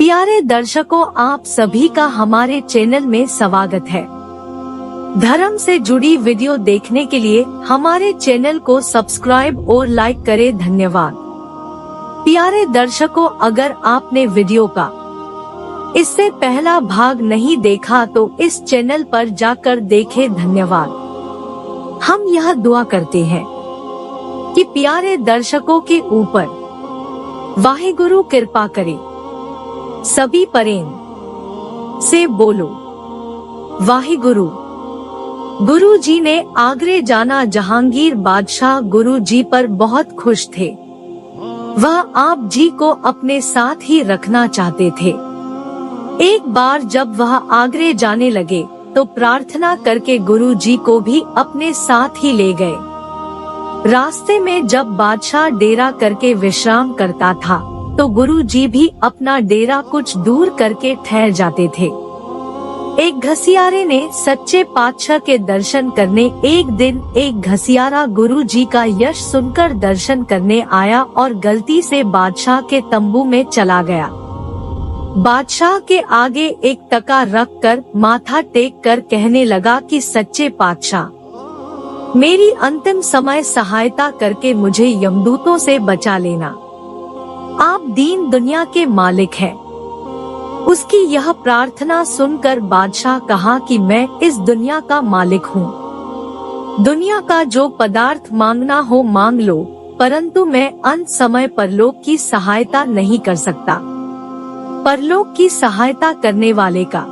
प्यारे दर्शकों, आप सभी का हमारे चैनल में स्वागत है। धर्म से जुड़ी वीडियो देखने के लिए हमारे चैनल को सब्सक्राइब और लाइक करें। धन्यवाद। प्यारे दर्शकों, अगर आपने वीडियो का इससे पहला भाग नहीं देखा तो इस चैनल पर जाकर देखें। धन्यवाद। हम यह दुआ करते हैं कि प्यारे दर्शकों के ऊपर वाहिगुरु कृपा करे। सभी प्रेम से बोलो वाहिगुरु। गुरु जी ने आगरे जाना। जहांगीर बादशाह गुरु जी पर बहुत खुश थे। वह आप जी को अपने साथ ही रखना चाहते थे। एक बार जब वह आगरे जाने लगे तो प्रार्थना करके गुरु जी को भी अपने साथ ही ले गए। रास्ते में जब बादशाह डेरा करके विश्राम करता था तो गुरु जी भी अपना डेरा कुछ दूर करके ठहर जाते थे। एक घसियारे ने सच्चे पातशाह के दर्शन करने एक दिन एक घसियारा गुरु जी का यश सुनकर दर्शन करने आया और गलती से बादशाह के तंबू में चला गया। बादशाह के आगे एक टका रख कर माथा टेक कर कहने लगा कि सच्चे पातशाह, मेरी अंतिम समय सहायता करके मुझे यमदूतों से बचा लेना। आप दीन दुनिया के मालिक हैं। उसकी यह प्रार्थना सुनकर बादशाह कहा कि मैं इस दुनिया का मालिक हूँ। दुनिया का जो पदार्थ मांगना हो मांग लो, परंतु मैं अंत समय परलोक की सहायता नहीं कर सकता। परलोक की सहायता करने वाले का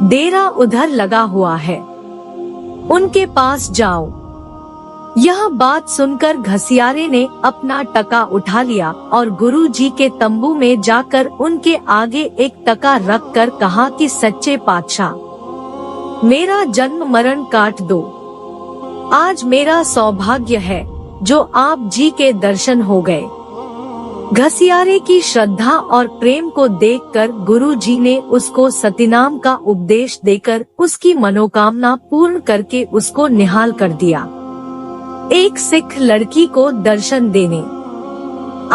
डेरा उधर लगा हुआ है, उनके पास जाओ। यह बात सुनकर घसियारे ने अपना टका उठा लिया और गुरु जी के तंबू में जाकर उनके आगे एक टका रख कर कहा कि सच्चे पातशाह, मेरा जन्म मरण काट दो। आज मेरा सौभाग्य है जो आप जी के दर्शन हो गए। घसियारे की श्रद्धा और प्रेम को देखकर गुरु जी ने उसको सतीनाम का उपदेश देकर उसकी मनोकामना पूर्ण करके उसको निहाल कर दिया। एक सिख लड़की को दर्शन देने।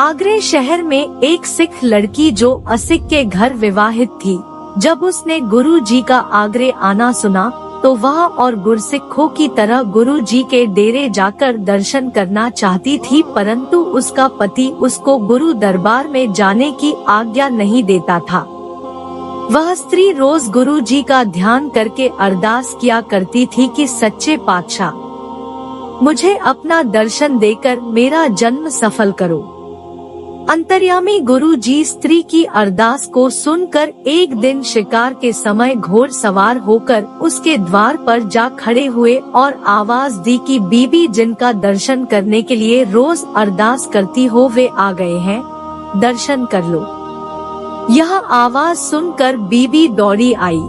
आगरे शहर में एक सिख लड़की जो असिख के घर विवाहित थी, जब उसने गुरु जी का आगरे आना सुना तो वह और गुरसिखों की तरह गुरु जी के डेरे जाकर दर्शन करना चाहती थी, परंतु उसका पति उसको गुरु दरबार में जाने की आज्ञा नहीं देता था। वह स्त्री रोज गुरु जी का ध्यान करके अरदास किया करती थी कि सच्चे पातशाह, मुझे अपना दर्शन देकर मेरा जन्म सफल करो। अंतर्यामी गुरु जी स्त्री की अरदास को सुनकर एक दिन शिकार के समय घोड़ सवार होकर उसके द्वार पर जा खड़े हुए और आवाज दी कि बीबी, जिनका दर्शन करने के लिए रोज अरदास करती हो वे आ गए हैं, दर्शन कर लो। यह आवाज सुनकर बीबी दौड़ी आई।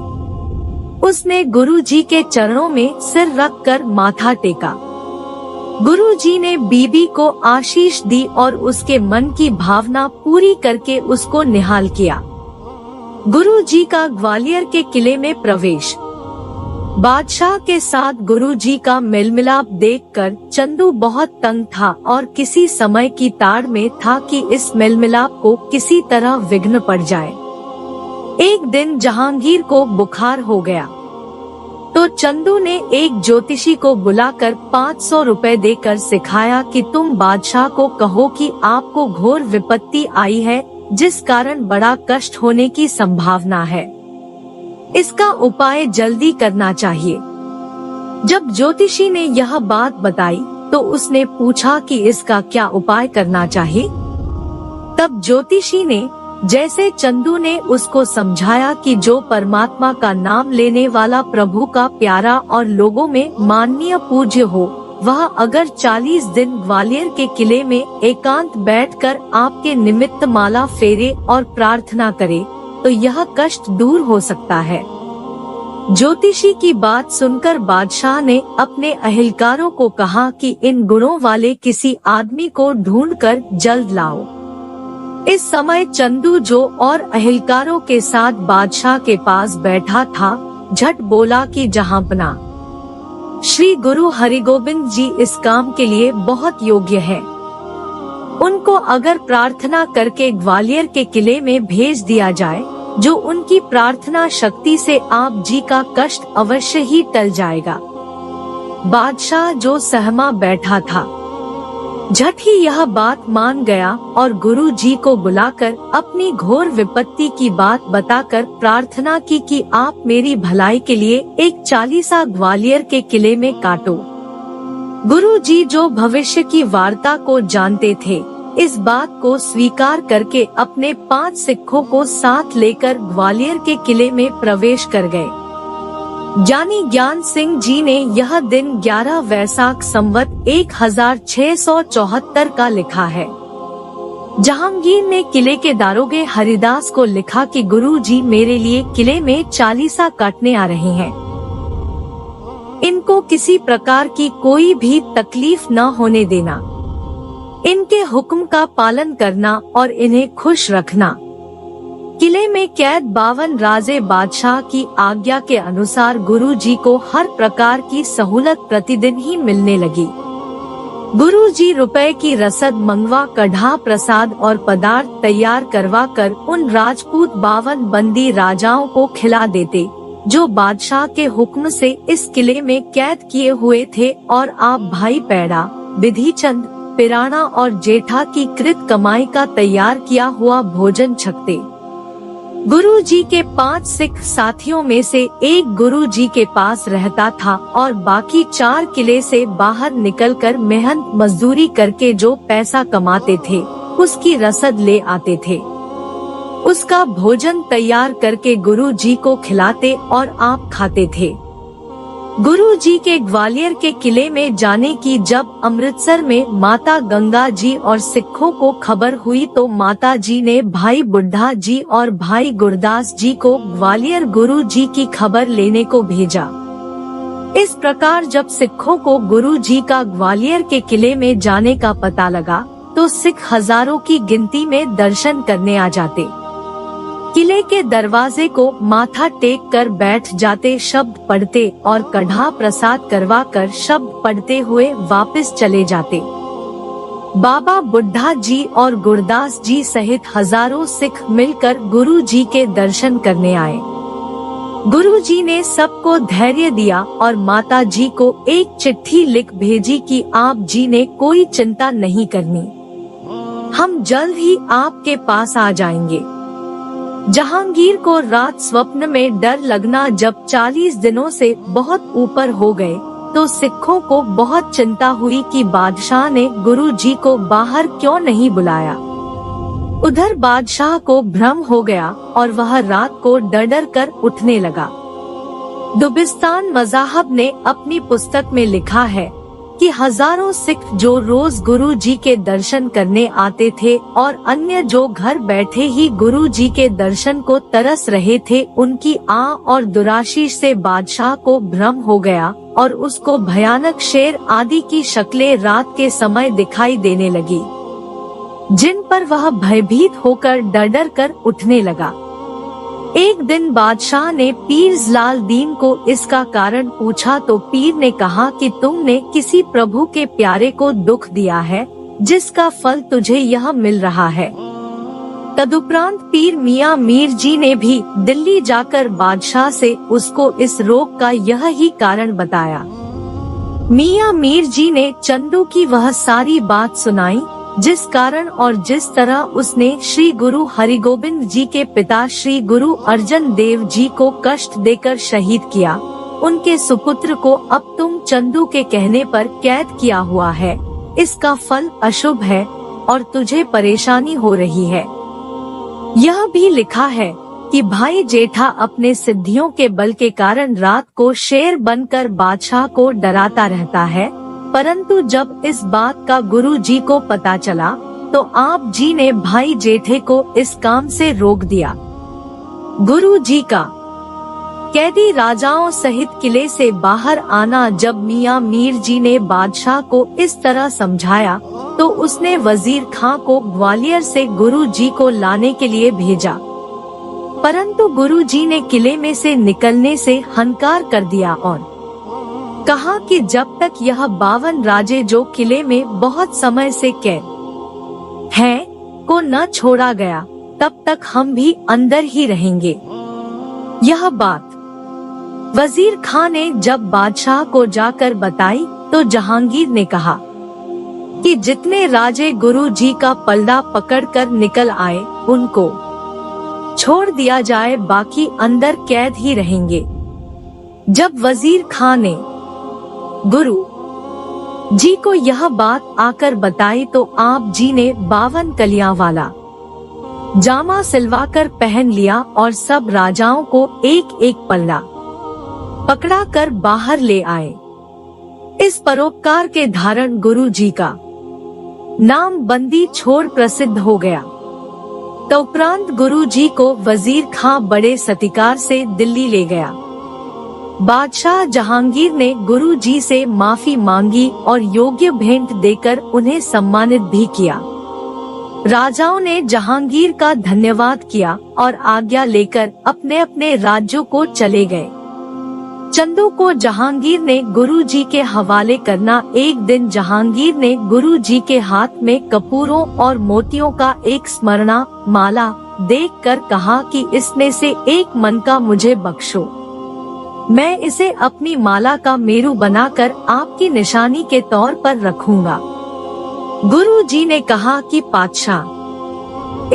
उसने गुरु जी के चरणों में सिर रखकर माथा टेका। गुरु जी ने बीबी को आशीष दी और उसके मन की भावना पूरी करके उसको निहाल किया। गुरु जी का ग्वालियर के किले में प्रवेश। बादशाह के साथ गुरु जी का मेलमिलाप देखकर चंदू बहुत तंग था और किसी समय की ताड़ में था कि इस मेलमिलाप को किसी तरह विघ्न पड़ जाए। एक दिन जहांगीर को बुखार हो गया तो चंदू ने एक ज्योतिषी को बुलाकर 500 रुपए देकर सिखाया कि तुम बादशाह को कहो कि आपको घोर विपत्ति आई है, जिस कारण बड़ा कष्ट होने की संभावना है। इसका उपाय जल्दी करना चाहिए। जब ज्योतिषी ने यह बात बताई तो उसने पूछा कि इसका क्या उपाय करना चाहिए। तब ज्योतिषी ने जैसे चंदू ने उसको समझाया कि जो परमात्मा का नाम लेने वाला प्रभु का प्यारा और लोगों में माननीय पूज्य हो, वह अगर 40 दिन ग्वालियर के किले में एकांत बैठकर आपके निमित्त माला फेरे और प्रार्थना करे तो यह कष्ट दूर हो सकता है। ज्योतिषी की बात सुनकर बादशाह ने अपने अहिलकारों को कहा कि इन गुणों वाले किसी आदमी को ढूंढकर जल्द लाओ। इस समय चंदू जो और अहिलकारों के साथ बादशाह के पास बैठा था, झट बोला कि जहांपना, श्री गुरु हरिगोविंद जी इस काम के लिए बहुत योग्य है। उनको अगर प्रार्थना करके ग्वालियर के किले में भेज दिया जाए, जो उनकी प्रार्थना शक्ति से आप जी का कष्ट अवश्य ही टल जाएगा। बादशाह जो सहमा बैठा था, झट ही यह बात मान गया और गुरु जी को बुलाकर अपनी घोर विपत्ति की बात बताकर प्रार्थना की कि आप मेरी भलाई के लिए एक चालीसा ग्वालियर के किले में काटो। गुरु जी जो भविष्य की वार्ता को जानते थे, इस बात को स्वीकार करके अपने 5 सिखों को साथ लेकर ग्वालियर के किले में प्रवेश कर गए। ज्ञानी ज्ञान सिंह जी ने यह दिन 11 वैसाख संवत 1674 का लिखा है। जहांगीर ने किले के दारोगे हरिदास को लिखा कि गुरु जी मेरे लिए किले में चालीसा काटने आ रहे हैं। इनको किसी प्रकार की कोई भी तकलीफ न होने देना, इनके हुक्म का पालन करना और इन्हें खुश रखना। किले में कैद 52 राजे बादशाह की आज्ञा के अनुसार गुरु जी को हर प्रकार की सहूलत प्रतिदिन ही मिलने लगी। गुरु जी रुपए की रसद मंगवा, कढ़ा प्रसाद और पदार्थ तैयार करवा कर उन राजपूत 52 बंदी राजाओं को खिला देते, जो बादशाह के हुक्म से इस किले में कैद किए हुए थे, और आप भाई पैड़ा, विधिचंद, पिराना और जेठा की कृत कमाई का तैयार किया हुआ भोजन छकते। गुरु जी के 5 सिख साथियों में से एक गुरु जी के पास रहता था और बाकी 4 किले से बाहर निकलकर मेहनत मजदूरी करके जो पैसा कमाते थे, उसकी रसद ले आते थे। उसका भोजन तैयार करके गुरु जी को खिलाते और आप खाते थे। गुरु जी के ग्वालियर के किले में जाने की जब अमृतसर में माता गंगा जी और सिखों को खबर हुई, तो माता जी ने भाई बुड्ढा जी और भाई गुरदास जी को ग्वालियर गुरु जी की खबर लेने को भेजा। इस प्रकार जब सिखों को गुरु जी का ग्वालियर के किले में जाने का पता लगा, तो सिख हजारों की गिनती में दर्शन करने आ जाते। किले के दरवाजे को माथा टेक कर बैठ जाते, शब्द पढ़ते और कढ़ा प्रसाद करवा कर शब्द पढ़ते हुए वापस चले जाते। बाबा बुड्ढा जी और गुरदास जी सहित हजारों सिख मिलकर गुरु जी के दर्शन करने आए। गुरु जी ने सबको धैर्य दिया और माता जी को एक चिट्ठी लिख भेजी कि आप जी ने कोई चिंता नहीं करनी, हम जल्द ही आपके पास आ जाएंगे। जहांगीर को रात स्वप्न में डर लगना जब 40 दिनों से बहुत ऊपर हो गए, तो सिखों को बहुत चिंता हुई कि बादशाह ने गुरु जी को बाहर क्यों नहीं बुलाया। उधर बादशाह को भ्रम हो गया और वह रात को डर कर उठने लगा। दुबिस्तान मज़ाहब ने अपनी पुस्तक में लिखा है कि हजारों सिख जो रोज गुरु जी के दर्शन करने आते थे और अन्य जो घर बैठे ही गुरु जी के दर्शन को तरस रहे थे, उनकी और दुराशीष से बादशाह को भ्रम हो गया और उसको भयानक शेर आदि की शक्लें रात के समय दिखाई देने लगी, जिन पर वह भयभीत होकर डर कर उठने लगा। एक दिन बादशाह ने पीर जलाल दीन को इसका कारण पूछा, तो पीर ने कहा कि तुमने किसी प्रभु के प्यारे को दुख दिया है, जिसका फल तुझे यह मिल रहा है। तदुपरांत पीर मियाँ मीर जी ने भी दिल्ली जाकर बादशाह से उसको इस रोग का यह ही कारण बताया। मियाँ मीर जी ने चंदू की वह सारी बात सुनाई, जिस कारण और जिस तरह उसने श्री गुरु हरिगोविंद जी के पिता श्री गुरु अर्जन देव जी को कष्ट देकर शहीद किया। उनके सुपुत्र को अब तुम चंदू के कहने पर कैद किया हुआ है, इसका फल अशुभ है और तुझे परेशानी हो रही है। यह भी लिखा है कि भाई जेठा अपने सिद्धियों के बल के कारण रात को शेर बनकर बादशाह को डराता रहता है, परंतु जब इस बात का गुरु जी को पता चला, तो आप जी ने भाई जेठे को इस काम से रोक दिया। गुरु जी का कैदी राजाओं सहित किले से बाहर आना जब मियाँ मीर जी ने बादशाह को इस तरह समझाया, तो उसने वजीर खां को ग्वालियर से गुरु जी को लाने के लिए भेजा, परंतु गुरु जी ने किले में से निकलने से हंकार कर दिया और कहा कि जब तक यह 52 राजे जो किले में बहुत समय से कैद है को न छोड़ा गया, तब तक हम भी अंदर ही रहेंगे। यह बात वजीर खां ने जब बादशाह को जाकर बताई तो जहांगीर ने कहा कि जितने राजे गुरु जी का पलड़ा पकड़कर निकल आए उनको छोड़ दिया जाए, बाकी अंदर कैद ही रहेंगे। जब वजीर खां ने गुरु जी को यह बात आकर बताई तो आप जी ने 52 कलियां वाला जामा सिलवाकर पहन लिया और सब राजाओं को एक एक पल्ला पकड़ा कर बाहर ले आए। इस परोपकार के धारण गुरु जी का नाम बंदी छोड़ प्रसिद्ध हो गया। तदुपरांत गुरु जी को वजीर खां बड़े सत्कार से दिल्ली ले गया। बादशाह जहांगीर ने गुरु जी से माफी मांगी और योग्य भेंट देकर उन्हें सम्मानित भी किया। राजाओं ने जहांगीर का धन्यवाद किया और आज्ञा लेकर अपने अपने राज्यों को चले गए। चंदू को जहांगीर ने गुरु जी के हवाले करना। एक दिन जहांगीर ने गुरु जी के हाथ में कपूरों और मोतियों का एक स्मरणा माला देखकर कहा कि इसमें से एक मन का मुझे बख्शो, मैं इसे अपनी माला का मेरू बनाकर आपकी निशानी के तौर पर रखूंगा। गुरु जी ने कहा कि पातशाह,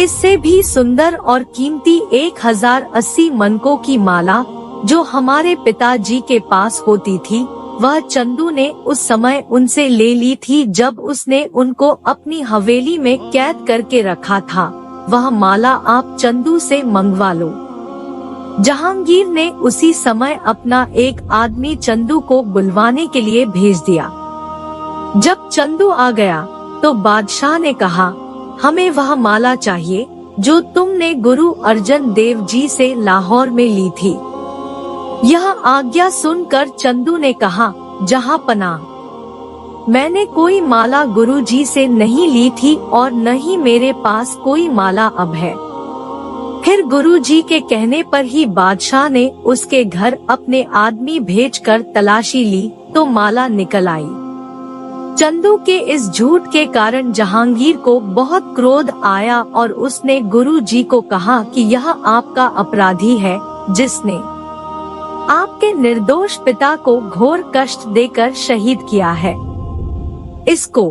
इससे भी सुंदर और कीमती 1080 मनकों की माला जो हमारे पिताजी के पास होती थी, वह चंदू ने उस समय उनसे ले ली थी जब उसने उनको अपनी हवेली में कैद करके रखा था। वह माला आप चंदू से मंगवा लो। जहांगीर ने उसी समय अपना एक आदमी चंदू को बुलवाने के लिए भेज दिया। जब चंदू आ गया तो बादशाह ने कहा, हमें वह माला चाहिए जो तुमने गुरु अर्जन देव जी से लाहौर में ली थी। यह आज्ञा सुनकर चंदू ने कहा, जहां पनाह, मैंने कोई माला गुरु जी से नहीं ली थी और न ही मेरे पास कोई माला अब है। फिर गुरु जी के कहने पर ही बादशाह ने उसके घर अपने आदमी भेजकर तलाशी ली तो माला निकल आई। चंदू के इस झूठ के कारण जहांगीर को बहुत क्रोध आया और उसने गुरु जी को कहा कि यह आपका अपराधी है जिसने आपके निर्दोष पिता को घोर कष्ट देकर शहीद किया है। इसको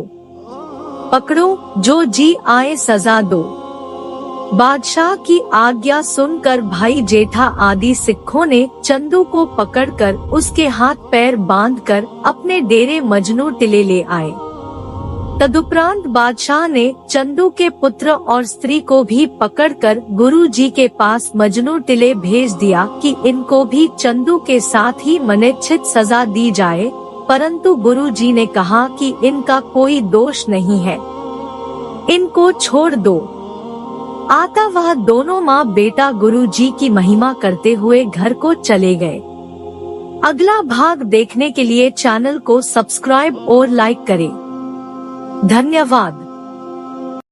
पकड़ो, जो जी आए सजा दो। बादशाह की आज्ञा सुनकर भाई जेठा आदि सिखों ने चंदू को पकड़कर उसके हाथ पैर बांधकर अपने डेरे मजनू टिले ले आए। तदुपरांत बादशाह ने चंदू के पुत्र और स्त्री को भी पकड़कर गुरु जी के पास मजनू टिले भेज दिया कि इनको भी चंदू के साथ ही मनेच्छित सजा दी जाए, परंतु गुरु जी ने कहा कि इनका कोई दोष नहीं है, इनको छोड़ दो। आता वह दोनों माँ बेटा गुरु जी की महिमा करते हुए घर को चले गए। अगला भाग देखने के लिए चैनल को सब्सक्राइब और लाइक करें। धन्यवाद।